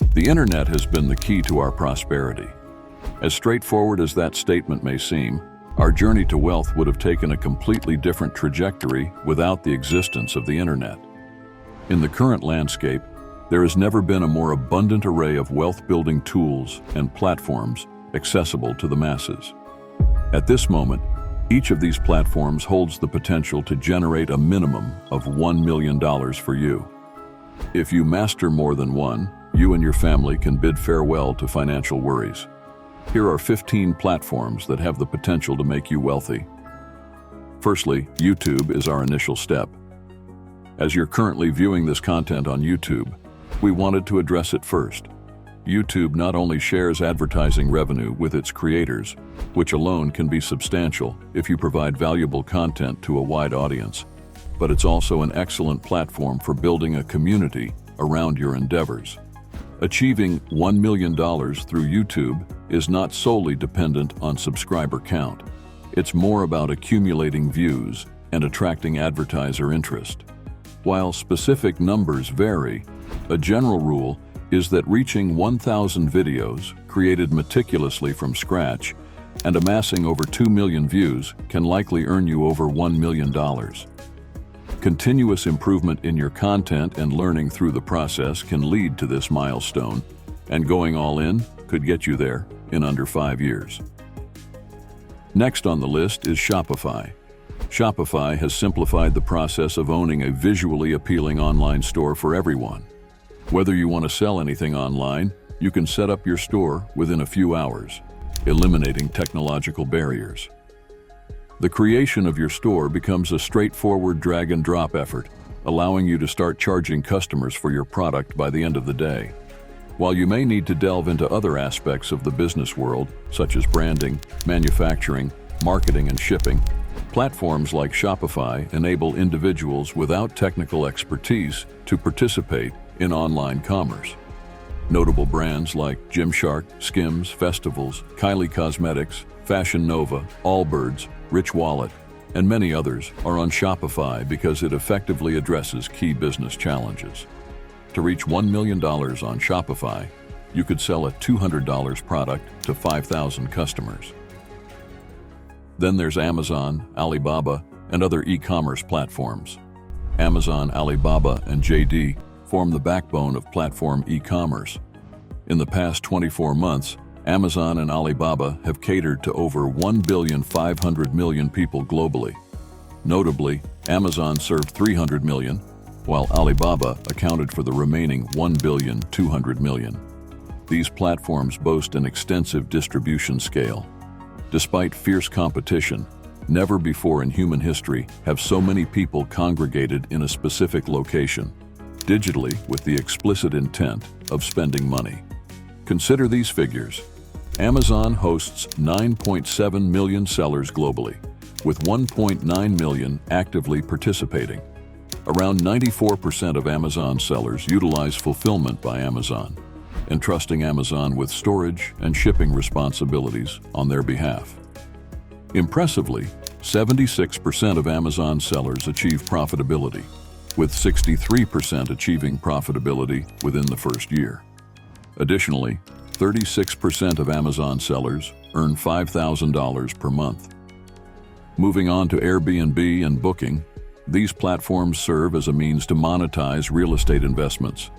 The internet has been the key to our prosperity. As straightforward as that statement may seem, our journey to wealth would have taken a completely different trajectory without the existence of the internet. In the current landscape, there has never been a more abundant array of wealth-building tools and platforms accessible to the masses. At this moment, each of these platforms holds the potential to generate a minimum of $1 million for you. If you master more than one, you and your family can bid farewell to financial worries. Here are 15 platforms that have the potential to make you wealthy. Firstly, YouTube is our initial step. As you're currently viewing this content on YouTube, we wanted to address it first. YouTube not only shares advertising revenue with its creators, which alone can be substantial if you provide valuable content to a wide audience, but it's also an excellent platform for building a community around your endeavors. Achieving $1 million through YouTube is not solely dependent on subscriber count. It's more about accumulating views and attracting advertiser interest. While specific numbers vary, a general rule is that reaching 1,000 videos created meticulously from scratch and amassing over 2 million views can likely earn you over $1 million. Continuous improvement in your content and learning through the process can lead to this milestone, and going all in could get you there in under 5 years. Next on the list is Shopify. Shopify has simplified the process of owning a visually appealing online store for everyone. Whether you want to sell anything online, you can set up your store within a few hours, eliminating technological barriers. The creation of your store becomes a straightforward drag-and-drop effort, allowing you to start charging customers for your product by the end of the day. While you may need to delve into other aspects of the business world, such as branding, manufacturing, marketing, and shipping, platforms like Shopify enable individuals without technical expertise to participate in online commerce. Notable brands like Gymshark, Skims, Festivals, Kylie Cosmetics, Fashion Nova, Allbirds, Rich Wallet, and many others are on Shopify because it effectively addresses key business challenges. To reach $1 million on Shopify, you could sell a $200 product to 5,000 customers. Then there's Amazon, Alibaba, and other e-commerce platforms. Amazon, Alibaba, and JD form the backbone of platform e-commerce. In the past 24 months, Amazon and Alibaba have catered to over 1,500 million people globally. Notably, Amazon served 300 million, while Alibaba accounted for the remaining 1,200 million. These platforms boast an extensive distribution scale. Despite fierce competition, never before in human history have so many people congregated in a specific location, digitally with the explicit intent of spending money. Consider these figures. Amazon hosts 9.7 million sellers globally, with 1.9 million actively participating. Around 94% of Amazon sellers utilize fulfillment by Amazon, entrusting Amazon with storage and shipping responsibilities on their behalf. Impressively, 76% of Amazon sellers achieve profitability, with 63% achieving profitability within the first year. Additionally, 36% of Amazon sellers earn $5,000 per month. Moving on to Airbnb and Booking, these platforms serve as a means to monetize real estate investments,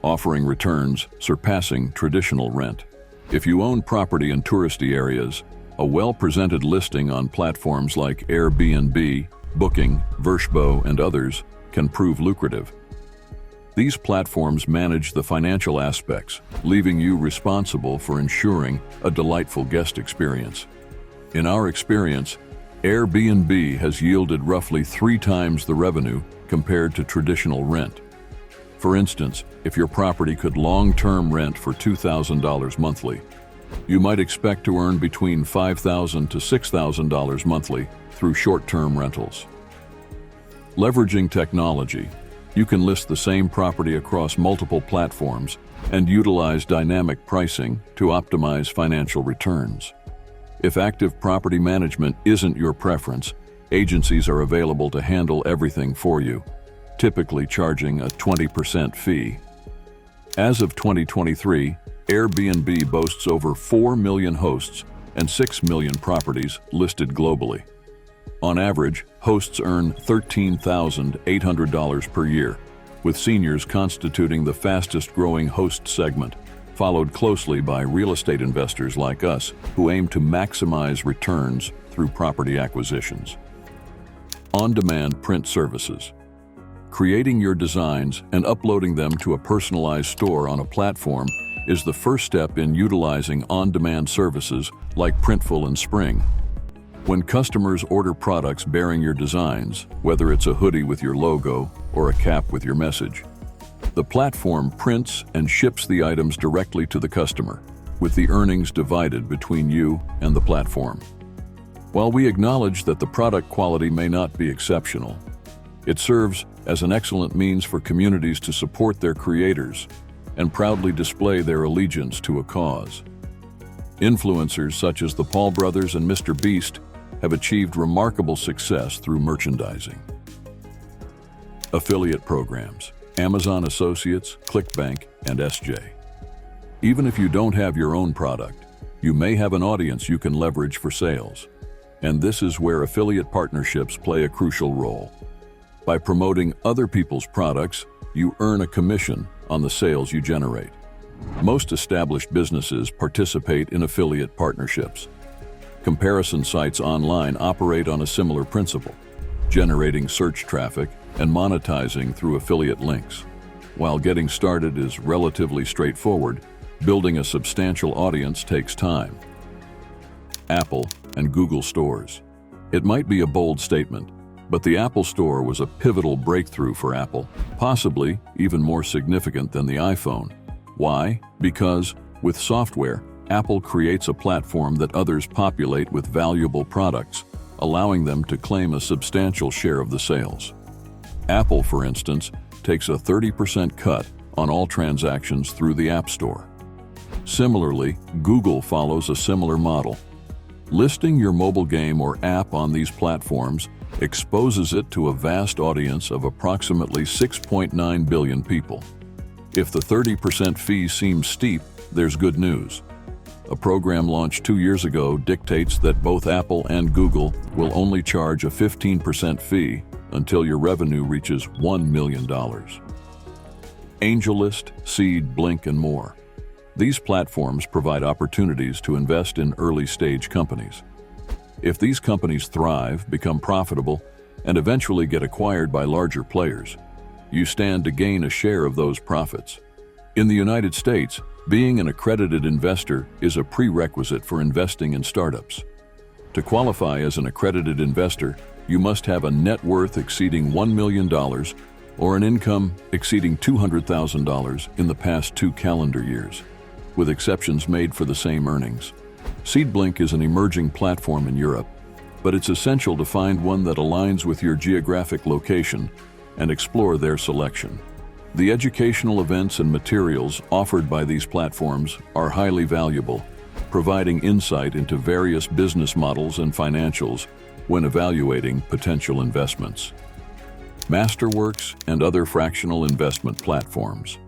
offering returns surpassing traditional rent. If you own property in touristy areas, a well-presented listing on platforms like Airbnb, Booking, Vrbo, and others can prove lucrative. These platforms manage the financial aspects, leaving you responsible for ensuring a delightful guest experience. In our experience, Airbnb has yielded roughly 3 times the revenue compared to traditional rent. For instance, if your property could long-term rent for $2,000 monthly, you might expect to earn between $5,000 to $6,000 monthly through short-term rentals. Leveraging technology, you can list the same property across multiple platforms and utilize dynamic pricing to optimize financial returns. If active property management isn't your preference, agencies are available to handle everything for you, typically charging a 20% fee. As of 2023, Airbnb boasts over 4 million hosts and 6 million properties listed globally. On average, hosts earn $13,800 per year, with seniors constituting the fastest-growing host segment, followed closely by real estate investors like us who aim to maximize returns through property acquisitions. On-demand print services. Creating your designs and uploading them to a personalized store on a platform is the first step in utilizing on-demand services like Printful and Spring. When customers order products bearing your designs, whether it's a hoodie with your logo or a cap with your message, the platform prints and ships the items directly to the customer, with the earnings divided between you and the platform. While we acknowledge that the product quality may not be exceptional, it serves as an excellent means for communities to support their creators and proudly display their allegiance to a cause. Influencers such as the Paul brothers and Mr. Beast have achieved remarkable success through merchandising. Affiliate programs, Amazon Associates, ClickBank, and SJ. Even if you don't have your own product, you may have an audience you can leverage for sales. And this is where affiliate partnerships play a crucial role. By promoting other people's products, you earn a commission on the sales you generate. Most established businesses participate in affiliate partnerships. Comparison sites online operate on a similar principle, generating search traffic and monetizing through affiliate links. While getting started is relatively straightforward, building a substantial audience takes time. Apple and Google stores. It might be a bold statement, but the Apple Store was a pivotal breakthrough for Apple, possibly even more significant than the iPhone. Why? Because, with software, Apple creates a platform that others populate with valuable products, allowing them to claim a substantial share of the sales. Apple, for instance, takes a 30% cut on all transactions through the App Store. Similarly, Google follows a similar model. Listing your mobile game or app on these platforms exposes it to a vast audience of approximately 6.9 billion people. If the 30% fee seems steep, there's good news. A program launched 2 years ago dictates that both Apple and Google will only charge a 15% fee until your revenue reaches $1 million. AngelList, Seed, Blink, and more. These platforms provide opportunities to invest in early-stage companies. If these companies thrive, become profitable, and eventually get acquired by larger players, you stand to gain a share of those profits. In the United States, being an accredited investor is a prerequisite for investing in startups. To qualify as an accredited investor, you must have a net worth exceeding $1 million or an income exceeding $200,000 in the past 2 calendar years, with exceptions made for the same earnings. SeedBlink is an emerging platform in Europe, but it's essential to find one that aligns with your geographic location and explore their selection. The educational events and materials offered by these platforms are highly valuable, providing insight into various business models and financials when evaluating potential investments. Masterworks and other fractional investment platforms.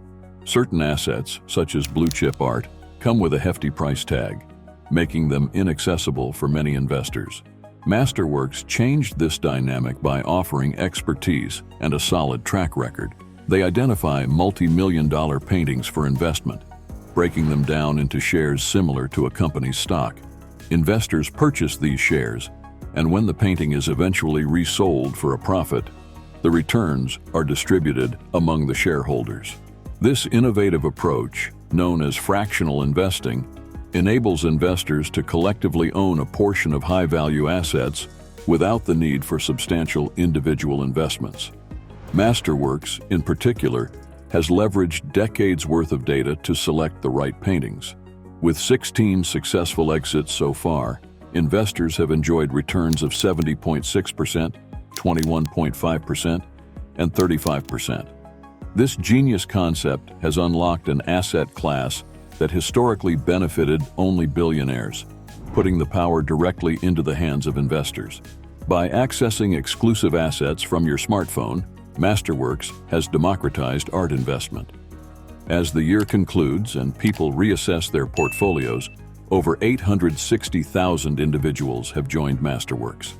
Certain assets, such as blue-chip art, come with a hefty price tag, making them inaccessible for many investors. Masterworks changed this dynamic by offering expertise and a solid track record. They identify multi-million-dollar paintings for investment, breaking them down into shares similar to a company's stock. Investors purchase these shares, and when the painting is eventually resold for a profit, the returns are distributed among the shareholders. This innovative approach, known as fractional investing, enables investors to collectively own a portion of high-value assets without the need for substantial individual investments. Masterworks, in particular, has leveraged decades' worth of data to select the right paintings. With 16 successful exits so far, investors have enjoyed returns of 70.6%, 21.5%, and 35%. This genius concept has unlocked an asset class that historically benefited only billionaires, putting the power directly into the hands of investors. By accessing exclusive assets from your smartphone, Masterworks has democratized art investment. As the year concludes and people reassess their portfolios, over 860,000 individuals have joined Masterworks.